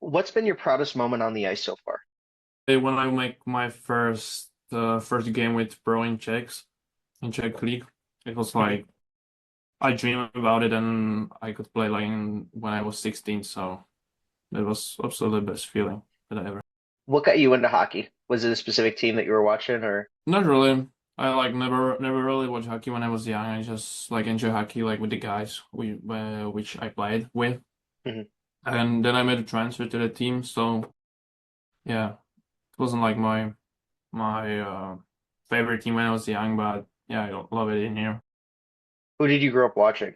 What's been your proudest moment on the ice so far? When I make my first game with pro in Czech League, it was Mhm. like I dreamed about it and I could play like when I was 16, so it was absolutely the best feeling that I ever. What got you into hockey? Was it a specific team that you were watching, or Not really. I like never really watched hockey when I was young. I just like enjoy hockey like with the guys which I played with, Mhm. and then I made a transfer to the team. So yeah, it wasn't like my favorite team when I was young, but yeah, I love it in here. Who did you grow up watching?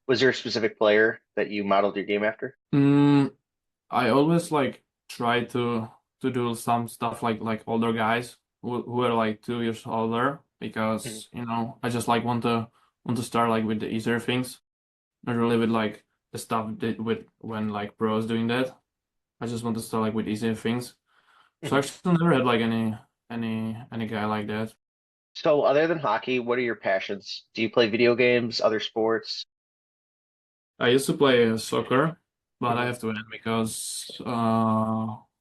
Was there a specific player that you modeled your game after? Mm, I always like try to do some stuff like older guys who are like 2 years older Mhm. because I just like want to start like with the easier things, not really with like the stuff that with when like pros doing that. I just want to start like with easier things. So I Mhm. actually never had like any guy like that. So, other than hockey, what are your passions? Do you play video games, other sports? I used to play soccer, but I Mhm. have to end because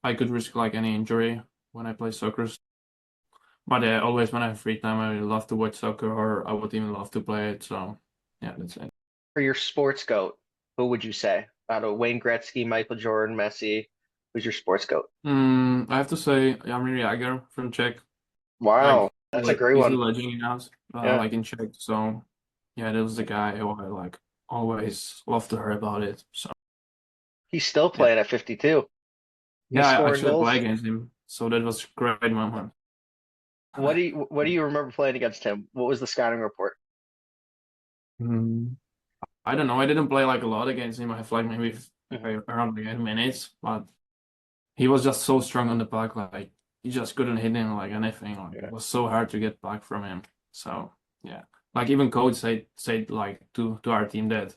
I could risk like any injury when I play soccer. But always when I have free time, I love to watch soccer, or I would even love to play it. So yeah, that's it. For your sports goat, who would you say? Out of Wayne Gretzky, Michael Jordan, Messi, who's your sports goat? I have to say Jaromír Jágr from Czech. Like Wow, that's a like great he's a one. legend in us, Yeah, like in Czech. So yeah, that was the guy who I like always love to hear about it. So he's still yeah, playing at 52. yeah, He's I scoring actually play goals. against him, so that was a great moment. What do you remember playing against him? What was the scouting report? Mm, I don't know. I didn't play like a lot against him. I have like maybe Mhm. around like 8 minutes, but he was just so strong on the puck. Like you just couldn't hit him like anything. Like it Yeah. was so hard to get back from him. So yeah, like even coach said like to our team that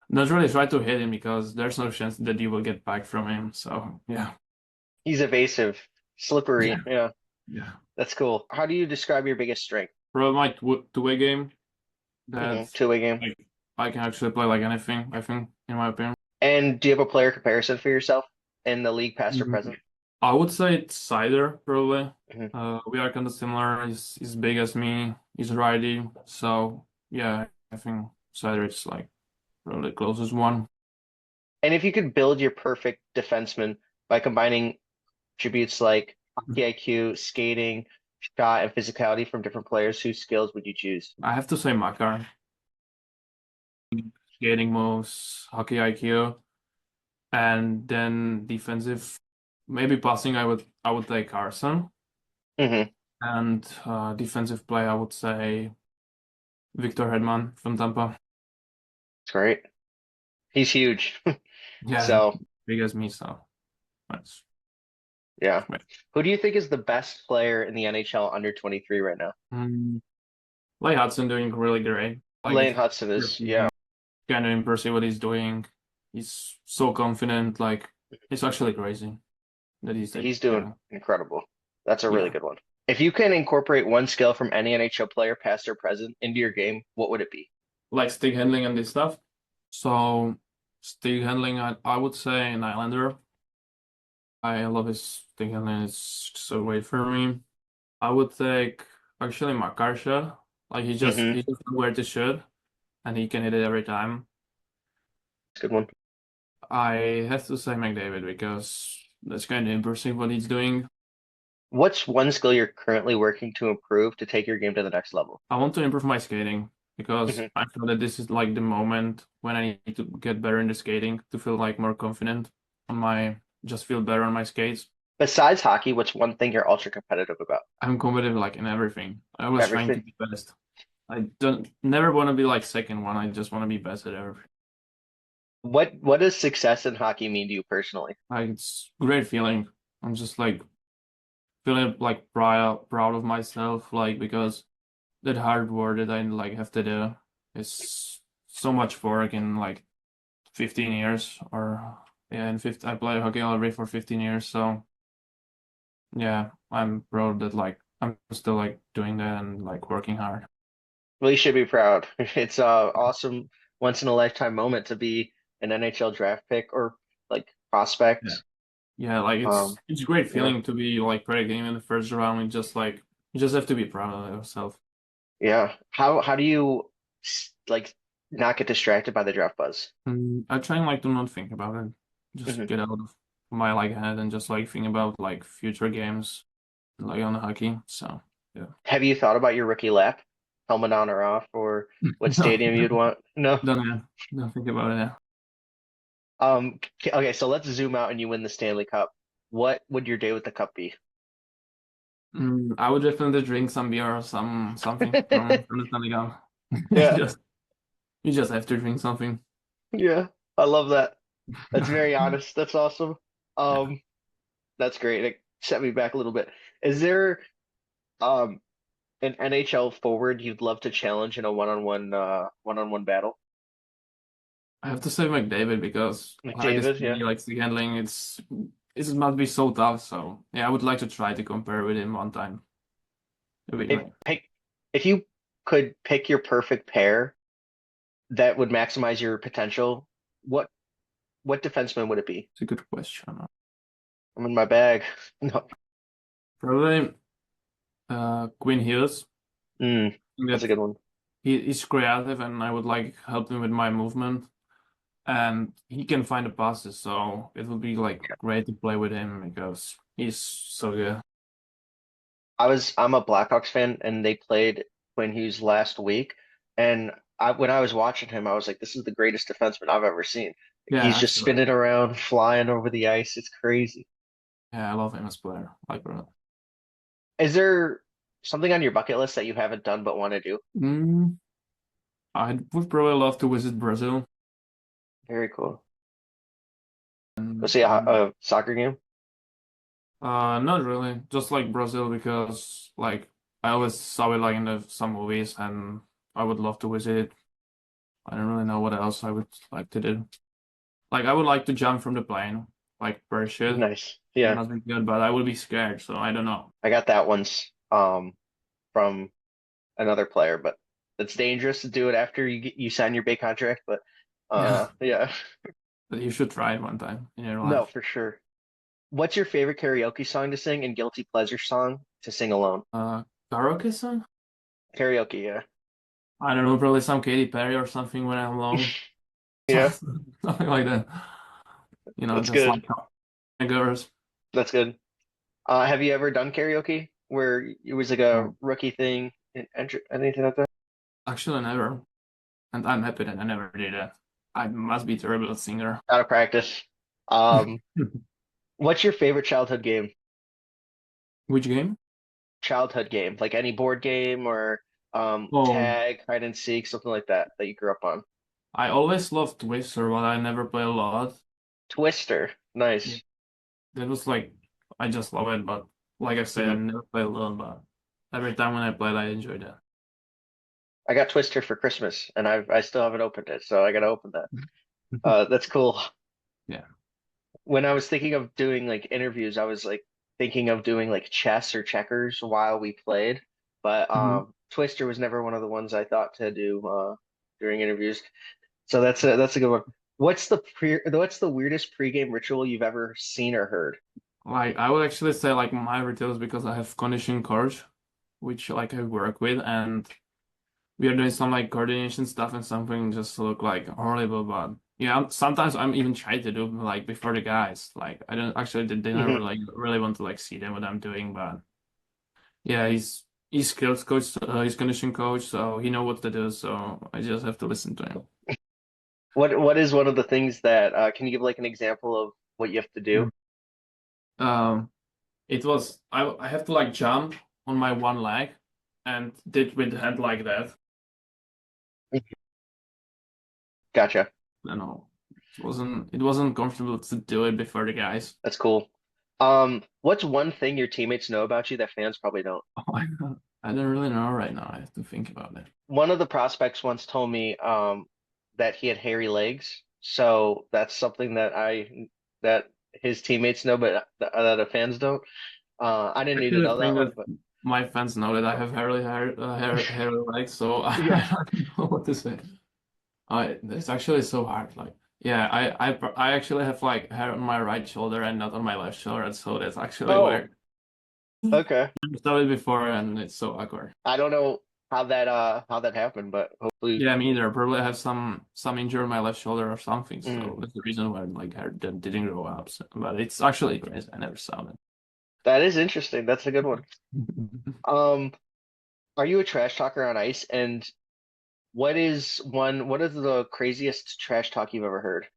not really try to hit him because there's no chance that you will get back from him. So yeah, He's evasive, yeah, slippery. Yeah, yeah. that's cool. How do you describe your biggest strength? Probably my two-way game that Two-way game. like I can actually play like anything. I think in my opinion. And do you have a player comparison for yourself in the league, past or Mhm. present? I would say it's Cider probably. Mhm. We are kind of similar. He's big as me. He's righty. So yeah, I think Cider is like probably the closest one. And if you could build your perfect defenseman by combining attributes like hockey IQ, skating, shot, and physicality from different players, whose skills would you choose? I have to say Makar. Skating moves, hockey IQ, and then defensive, maybe passing. I would take Carson, Hmm. and defensive play. I would say Victor Hedman from Tampa. It's great. He's huge. Yeah, So, big as me. So that's yeah. great. Who do you think is the best player in the NHL under 23 right now? Mm, Lay Hudson doing really great. Like Lane it's Hudson is, yeah, kind of impressive what he's doing. He's so confident. Like it's actually crazy that he's that. he's doing Yeah, incredible. That's a really yeah. good one. If you can incorporate one skill from any NHL player, past or present, into your game, what would it be? Like stick handling and this stuff. So stick handling, I would say an Islander. I love his stick handling. It's so great for me. I would take actually Makarsha. Like Hmm. he just know where to shoot and he can hit it every time. Good one. I have to say McDavid because that's kind of impressive what he's doing. What's one skill you're currently working to improve to take your game to the next level? I want to improve my skating because Hmm. I feel that this is like the moment when I need to get better in the skating to feel like more confident on just feel better on my skates. Besides hockey, what's one thing you're ultra competitive about? I'm competitive like in everything. I was trying to Everything. be best. I don't never want to be like second one. I just want to be best at everything. What does success in hockey mean to you personally? Like it's great feeling. I'm just like feeling like proud of myself, like because that hard work that I like have to do is so much work in like 15 years or yeah, in 15 I played hockey already for 15 years, so yeah, I'm proud that like I'm still like doing that and like working hard. Well, you should be proud. It's a awesome once in a lifetime moment to be an NHL draft pick or like Yeah. prospects. Yeah, like Um, it's a great yeah, feeling to be like predicting in the first round. It's just like you just have to be proud of yourself. yeah. How do you like not get distracted by the draft buzz? I try and like to not think about it. Just Hmm. get out of my like head and just like think about like future games like on hockey. So yeah. Have you thought about your rookie lap, helmet on or off, or what No, stadium you'd want? No. don't think about it now. Okay, so let's zoom out and you win the Stanley Cup. What would your day with the cup be? I would definitely drink some beer or something from the Stanley Cup. Yeah, Just you just have to drink something. yeah. I love that. That's very honest. That's awesome. Yeah. Um, that's great. It set me back a little bit. Is there um an NHL forward you'd love to challenge in a one-on-one battle? I have to say McDavid because I guess McDavid, yeah. he likes the handling. It must be so tough. So yeah, I would like to try to compare with him one time. It'd be If great. pick if you could pick your perfect pair that would maximize your potential, what what defenseman would it be? It's a good question. I'm in my bag. No. Probably Quinn Hughes. Mm, that's a That good one. he's creative and I would like help him with my movement. And he can find the passes, so it would be like great to play with him because he's so good. I'm a Blackhawks fan and they played Quinn Hughes last week. And when I was watching him, I was like, this is the greatest defenseman I've ever seen. Yeah, He's just actually, spinning around, flying over the ice. It's crazy. yeah, I love him as a player. Like, Is there something on your bucket list that you haven't done but want to do? mm, I would probably love to visit Brazil. Very cool. Go And see a soccer game? not really, just like Brazil because like I always saw it like in some movies, and I would love to visit it. I don't really know what else I would like to do. Like, I would like to jump from the plane, like parachute. Nice. It Yeah, must be good, but I would be scared, so I don't know. I got that once from another player, but it's dangerous to do it after you sign your big contract. But Yeah. yeah, But you should try it one time in your no, life. for sure. What's your favorite karaoke song to sing and guilty pleasure song to sing alone? Uh, Karaoke song? Karaoke, yeah. I don't know, probably some Katy Perry or something when I'm alone. Yeah, Something like that. that's Just good. like girls. That's good. Have you ever done karaoke where it was like a Um, rookie thing and anything like that? Actually, never. And I'm happy that I never did that. I must be terrible at singer. Out of practice. Um, what's your favorite childhood game? Which game? Childhood game, like any board game or Oh, tag, hide and seek, something like that that you grew up on. I always loved Twister, but I never play a lot. Twister, Yeah. nice. That was like, I just love it, but like I said, I Hmm. never play a lot, but every time when I played, I enjoyed that. I got Twister for Christmas, and I still haven't opened it, so I gotta open that. That's cool. Yeah. When I was thinking of doing like interviews, I was like thinking of doing like chess or checkers while we played, but Mhm. Twister was never one of the ones I thought to do during interviews. So that's a good one. What's the weirdest pregame ritual you've ever seen or heard? Like, I would actually say like my retail is because I have conditioning coach, which like I work with, and we are doing some like coordination stuff and something just look like horrible, but yeah, sometimes I'm even trying to do like before the guys. Like, I don't actually they never Hmm. like really want to like see them what I'm doing, but yeah, he's skills coach, he's conditioning coach, so he know what to do. So I just have to listen to him. What is one of the things that can you give like an example of what you have to do? Mm. Um, it was I have to like jump on my one leg and did with the hand like that. Gotcha. You know, it wasn't comfortable to do it before the guys. That's cool. What's one thing your teammates know about you that fans probably don't? I don't really know right now. I have to think about it. One of the prospects once told me that he had hairy legs, so that's something that his teammates know, but that the fans don't. I didn't need to Actually, I know that think one, that but my fans know that I have hairy legs, so I yeah, don't know what to say. It's actually so hard. Like, Yeah, I actually have like hair on my right shoulder and not on my left shoulder, so that's actually Oh, weird. okay. I've done it before and it's so awkward. I don't know how that happened, but hopefully. Yeah, me either. Probably have some injury on my left shoulder or something, Mm, so that's the reason why like hair didn't grow up. So, but it's actually crazy. I never saw that is interesting. That's a good one. it. Um, are you a trash talker on ice? And what is the craziest trash talk you've ever heard?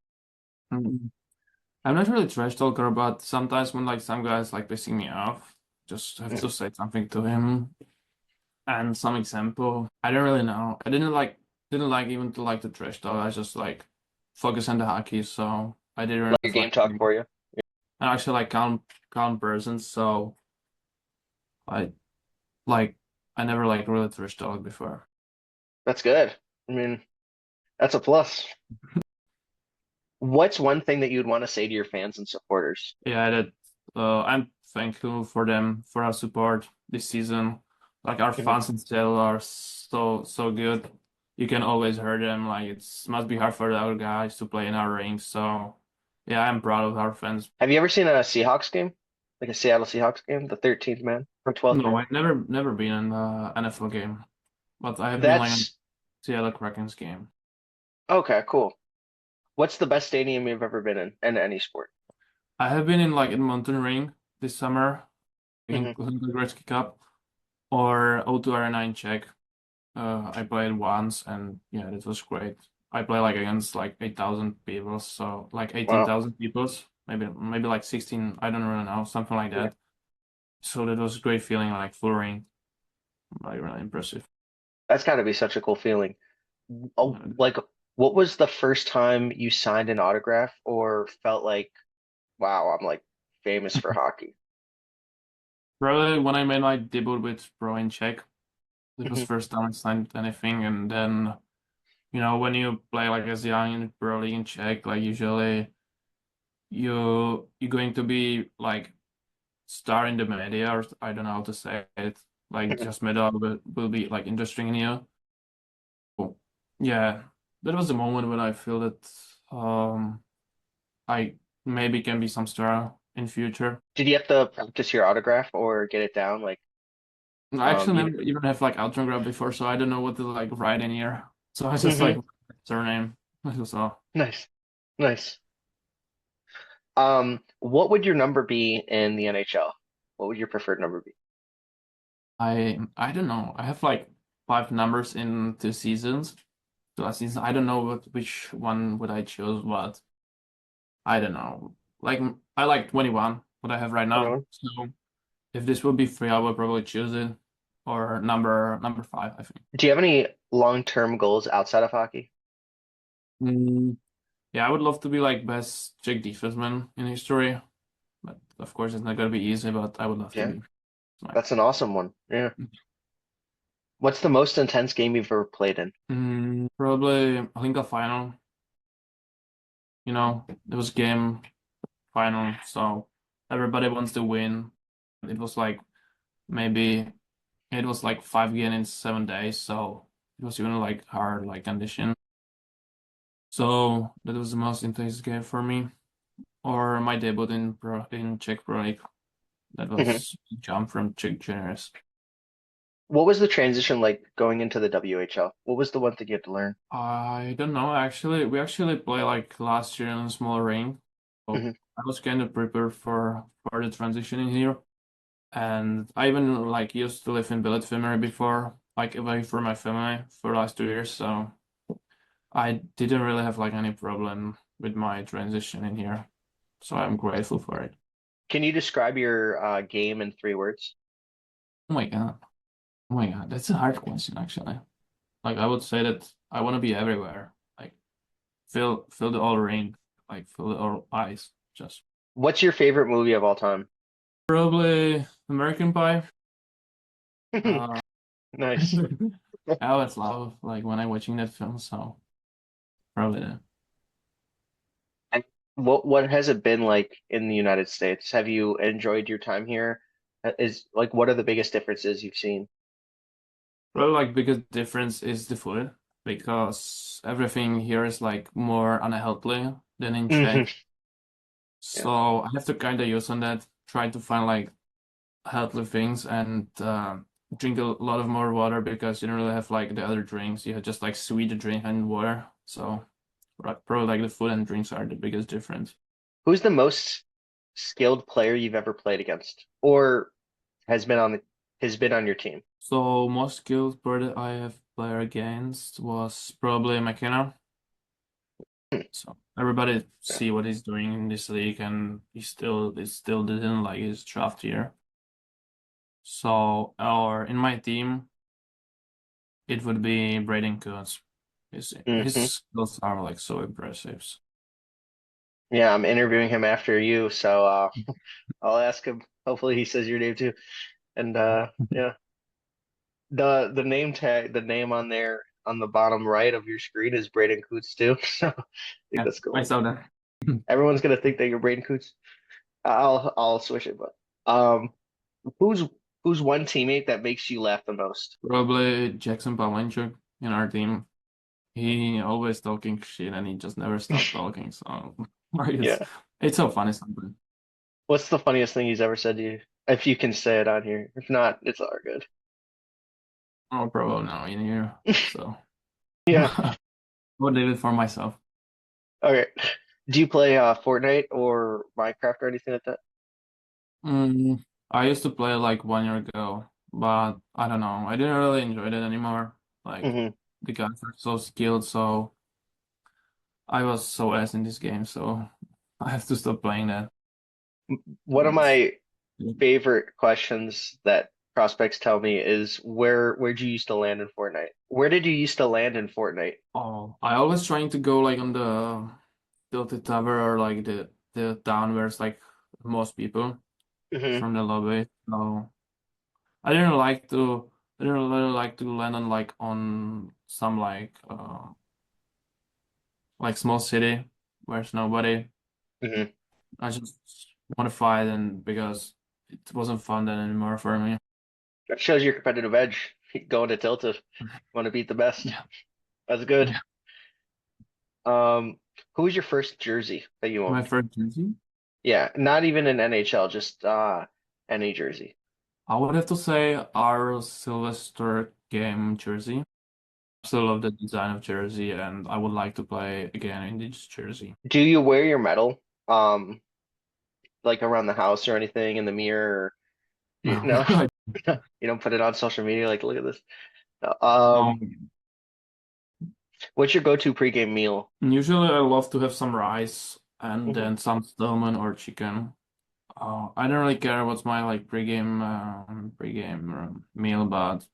I'm not really a trash talker, but sometimes when like some guys like pissing me off, just have Mhm. to say something to him. And some example, I don't really know. I didn't like even to like the trash talk. I just like focus on the hockey, so I didn't really Like a have game like talk for you? I actually like calm person, so I like I never like really trash talk before. That's good. I mean, that's a plus. What's one thing that you'd want to say to your fans and supporters? Yeah, that I'm thankful for them for our support this season. Like our Mhm. fans in Seattle are so good. You can always hear them. Like it's must be hard for the other guys to play in our ring. So yeah, I'm proud of our fans. Have you ever seen a Seahawks game? Like a Seattle Seahawks game, the 13th man or 12th No, man? I've never been in the NFL game, but I have been like in That's Seattle Krakens game. okay, cool. What's the best stadium you've ever been in any sport? I have been in like in Mountain Ring this summer, in Hmm. the Gretzky Cup or O2 Arena in Czech. I played once and yeah, it was great. I play like against like 8,000 people, so like Wow. 18,000 people, maybe like 16, I don't really know, something like Yeah. that. So that was a great feeling, like full ring, like really impressive. That's got to be such a cool feeling. Oh, like, what was the first time you signed an autograph or felt like, wow, I'm like famous for hockey? Probably when I made my debut with Pro in Czech, it was Hmm. first time I signed anything, and then when you play like as young in Pro League in Czech, like usually you're going to be like star in the media, or I don't know how to say it. Like Hmm. just media will be like interesting in you. Cool. Yeah, that was the moment when I feel that I maybe can be some star in future. Did you have to practice your autograph or get it down? Like, I actually you. never even have like autograph before, so I don't know what to like write in here. So I just like Hmm. surname. That was all. Nice, nice. What would your number be in the NHL? What would your preferred number be? I don't know. I have like five numbers in 2 seasons. The last season, I don't know which one would I choose, but I don't know. Like I like 21, what I have right now. 21. So if this would be free, I would probably choose it. Or number five, I think. Do you have any long-term goals outside of hockey? Mm, yeah, I would love to be like best Czech defenseman in history, but of course it's not gonna be easy, but I would love to Yeah, be. Like, that's an awesome one. Yeah. What's the most intense game you've ever played in? probably Hlinka final. It was game final, so everybody wants to win. It was like maybe it was like 5 games in 7 days, so it was even like hard like condition. So that was the most intense game for me. Or my debut in Czech Pro League. That Mhm. was a jump from Czech juniors. What was the transition like going into the WHL? What was the one thing you had to learn? I don't know actually. We actually play like last year in a small ring. So Hmm. I was kind of prepared for the transition in here. And I even like used to live in Billet family before, like away from my family for the last 2 years. So I didn't really have like any problem with my transition in here. So I'm grateful for it. Can you describe your game in 3 words? Oh my God. Oh my God. That's a hard question actually. Like I would say that I want to be everywhere. Like fill the all ring, like fill the all ice. Just What's your favorite movie of all time? probably American Pie. Uh, Nice. I always love like when I'm watching that film, so probably that. And what has it been like in the United States? Have you enjoyed your time here? Is like what are the biggest differences you've seen? Probably like biggest difference is the food. because everything here is like more unhealthy than in Hmm. Czech. Yeah. So I have to kind of use on that, try to find like healthy things and drink a lot of more water because you don't really have like the other drinks. You have just like sweet drink and water. So probably like the food and drinks are the biggest difference. Who's the most skilled player you've ever played against, or has been on the has been on your team? So most skilled player that I have played against was probably McKenna. Hmm. So everybody Yeah. see what he's doing in this league, and he still didn't like his draft year. So, or in my team, it would be Braden Coates. His Hmm. skills are like so impressive. Yeah, I'm interviewing him after you, so I'll ask him. Hopefully, he says your name too. And yeah, the name tag, the name on there on the bottom right of your screen is Braden Coots too. So I think Yeah, that's I cool. saw that. Everyone's gonna think that you're Braden Coots. I'll switch it, but who's who's one teammate that makes you laugh the most? Probably Jackson Palenchuk in our team. He always talking shit and he just never stopped talking. So like Yeah. it's so funny sometimes. What's the funniest thing he's ever said to you? If you can say it on here. If not, it's all good. Oh, probably now in here. So Yeah. I would leave it for myself. Okay. Do you play Fortnite or Minecraft or anything like that? I used to play like 1 year ago, but I don't know. I didn't really enjoy it anymore. Like Hmm. the guys are so skilled, so I was so ass in this game, so I have to stop playing that. One of It's, my favorite questions that prospects tell me is where'd you used to land in Fortnite? Where did you used to land in Fortnite? oh, I always trying to go like on the tilted tower or like the town where it's like most people Hmm. from the lobby. So I didn't really like to land on like on some like small city where there's nobody. Hmm. I just want to fight and because it wasn't fun then anymore for me. That shows your competitive edge. Going to Tilted. Want to beat the best. Yeah. That's good. Yeah. Um, who was your first jersey that you My owned? first jersey, Yeah, not even an NHL, just any jersey. I would have to say our Sylvester game jersey. Still love the design of jersey and I would like to play again in this jersey. Do you wear your medal like around the house or anything in the mirror? Or, No, no, I you don't put it on social media like look at this. No. um, What's your go-to pregame meal? usually I love to have some rice and Hmm. then some salmon or chicken. I don't really care what's my like pregame meal, but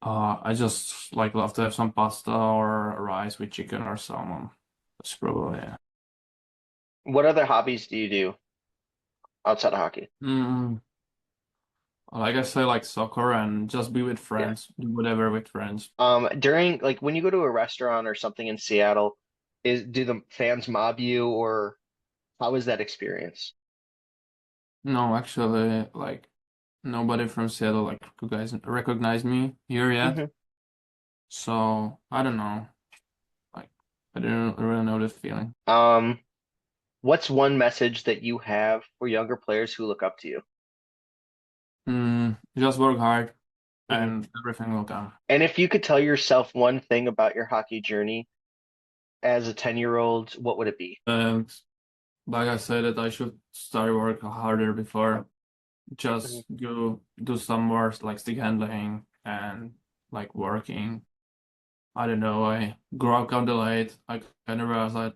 I just like love to have some pasta or rice with chicken or salmon. That's probably it. What other hobbies do you do outside of hockey? Mm, like I say, like soccer and just be with Yeah. friends, do whatever with friends. During like when you go to a restaurant or something in Seattle, do the fans mob you or how is that experience? No, actually, like nobody from Seattle like recognize me here yet. Hmm. So I don't know. Like I don't really know the feeling. Um, what's one message that you have for younger players who look up to you? Just work hard Hmm. and everything will come. And if you could tell yourself one thing about your hockey journey as a 10-year-old, what would it be? And like I said, that I should start work harder before. Mhm. Just do some more like stick handling and like working. I don't know. I grew up kind of late. I kind of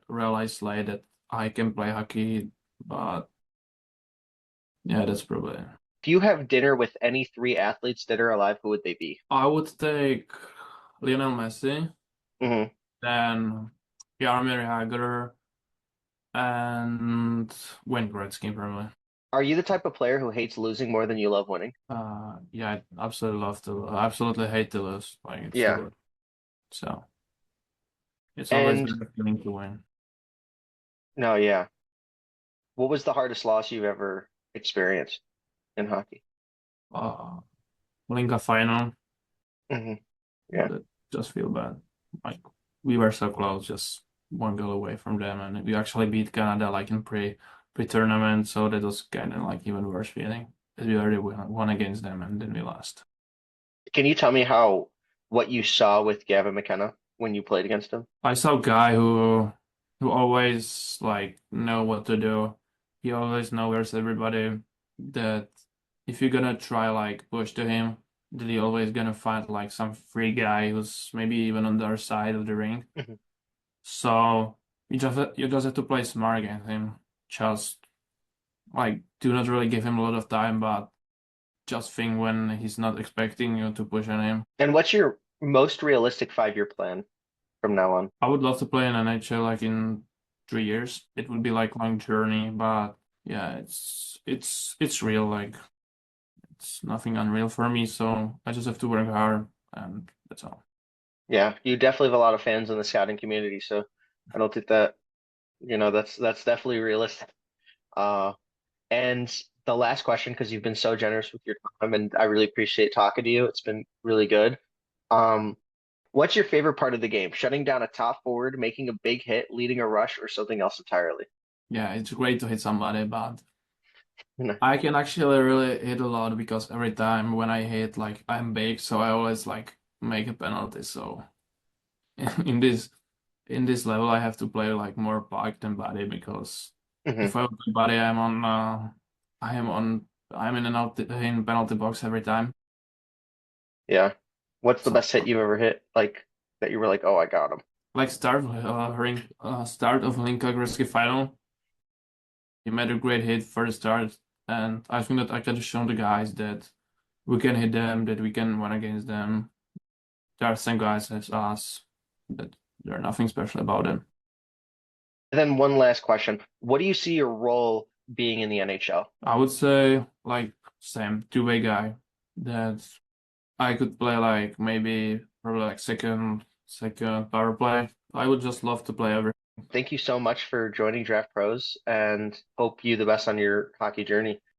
realized late that I can play hockey, but yeah, that's probably it. If you have dinner with any three athletes that are alive, who would they be? I would take Lionel Messi, Hmm. then Jaromir Jagr, and Wayne Gretzky probably. Are you the type of player who hates losing more than you love winning? Yeah, I absolutely love to. I absolutely hate to lose. Like it's the Yeah. word. So it's always And better feeling to win. no, yeah. What was the hardest loss you've ever experienced in hockey? Uh, Linka final. Hmm. Yeah. just feel bad. Like we were so close, just one goal away from them, and we actually beat Canada like in pre-tournament, so that was kind of like even worse feeling. As we already won against them and then we lost. Can you tell me how what you saw with Gavin McKenna when you played against him? I saw a guy who always like know what to do. He always knows everybody that if you're gonna try like push to him, that he always gonna find like some free guy who's maybe even on the other side of the ring. Mhm. So you just have to play smart against him. Just like do not really give him a lot of time, but just think when he's not expecting you to push on him. And what's your most realistic 5-year plan from now on? I would love to play in NHL like in 3 years. It would be like long journey, but yeah, it's real. Like it's nothing unreal for me, so I just have to work hard, and that's all. Yeah, you definitely have a lot of fans in the scouting community, so I don't think that, that's definitely realistic. Uh, and the last question, because you've been so generous with your time, and I really appreciate talking to you. It's been really good. Um, what's your favorite part of the game? Shutting down a top forward, making a big hit, leading a rush, or something else entirely? Yeah, it's great to hit somebody, but No. I can actually really hit a lot because every time when I hit, like I'm big, so I always like make a penalty. So in this level, I have to play like more puck than body because Hmm. if I play body, I am on, I'm in and out in penalty box every time. Yeah. What's the So best hit you've ever hit? Like that you were like, oh, I got him. like start of Linka Gretzky final, he made a great hit for the start, and I think that I can show the guys that we can hit them, that we can win against them. There are same guys as us, that there's nothing special about them. And then one last question. What do you see your role being in the NHL? I would say like same two-way guy that I could play like maybe probably like second power play. I would just love to play every. Thank you so much for joining Draft Pros and hope you the best on your hockey journey.